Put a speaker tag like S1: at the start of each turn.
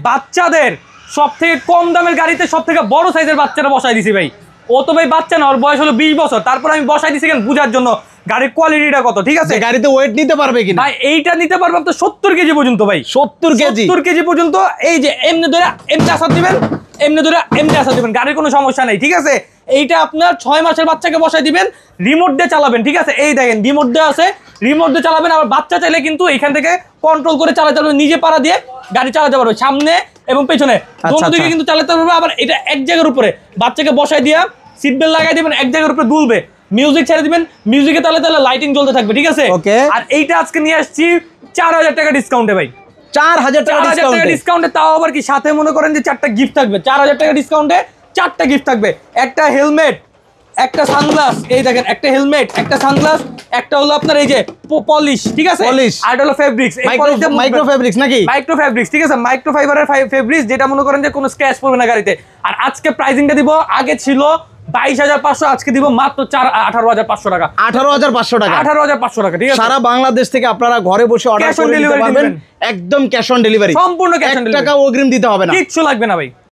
S1: বাচ্চাদের সবথেকে কম দামের গাড়িতে সবথেকে বড় সাইজের বাচ্চাটা বসাই দিছি ভাই। ও তো ভাই বাচ্চা না, ওর বয়স হলো 20 বছর, তারপর আমি বসাই দিছি কেন বুঝার জন্য গাড়ির কোয়ালিটিটা কত, ঠিক আছে?
S2: গাড়িতে ওয়েট নিতে পারবে কিনা
S1: ভাই এইটা নিতে পারবে তো 70 কেজি পর্যন্ত ভাই,
S2: 70 কেজি
S1: 70 কেজি পর্যন্ত। এই যে এমনি ধরে এমনি আসার দিবেন, এমনি ধরে এমনি আসার দিবেন, গাড়ির কোনো সমস্যা নাই, ঠিক আছে? এইটা আপনার 6 মাসের বাচ্চাকে বসাই দিবেন, রিমোট দিয়ে চালাবেন, ঠিক আছে? এই দেখেন রিমোট দিয়ে আছে, রিমোট দিয়ে চালাবেন। আবার বাচ্চা চাইলে কিন্তু এখান থেকে কন্ট্রোল করে চালাতে পারবে, নিজে পাড়া দিয়ে গাড়ি চালাতে পারবে, সামনে এবং পেছনে দোনো দিকে কিন্তু চালাতে পারবে। আবার এটা এক জায়গার উপরে বাচ্চাকে বসাই দিয়া সিট বেল্ট লাগাই দিবেন, এক জায়গার উপরে দুলবে, মিউজিক ছেড়ে দিবেন, মিউজিকে তালে তালে লাইটিং জ্বলতে থাকবে, ঠিক আছে? আর এইটা আজকে নিয়ে আসছি 4000 টাকা ডিসকাউন্টে ভাই,
S2: 4000 টাকা
S1: ডিসকাউন্টে। তাও আবার কি সাথে মনে করেন যে 4টা গিফট থাকবে, 4000 টাকা ডিসকাউন্টে 4টা গিফট থাকবে। একটা হেলমেট, একটা সানগ্লাস, এই দেখেন একটা হেলমেট, একটা সানগ্লাস, একটা হলো আপনার এই যে পলিশ, ঠিক আছে? আর হলো ফেব্রিক্স,
S2: মাইক্রো ফেব্রিক্স নাকি?
S1: মাইক্রো ফেব্রিক্স, ঠিক আছে? মাইক্রো ফাইবারের ফেব্রিক্স, যেটা মনে করেন যে কোনো স্ক্র্যাচ পড়বে না গাড়িতে। আর আজকে প্রাইসিংটা দিব, আগে ছিল 22,500, আজকে দিব মাত্র 18,500 টাকা।
S2: 18,500 টাকা,
S1: 18,500 টাকা, ঠিক আছে?
S2: সারা বাংলাদেশ থেকে আপনারা ঘরে বসে অর্ডার করে নিতে পারবেন, একদম ক্যাশ অন ডেলিভারি,
S1: সম্পূর্ণ ক্যাশ অন ডেলিভারি,
S2: 1 টাকা অগ্রিম দিতে হবে না,
S1: কিচ্ছু লাগবে না ভাই।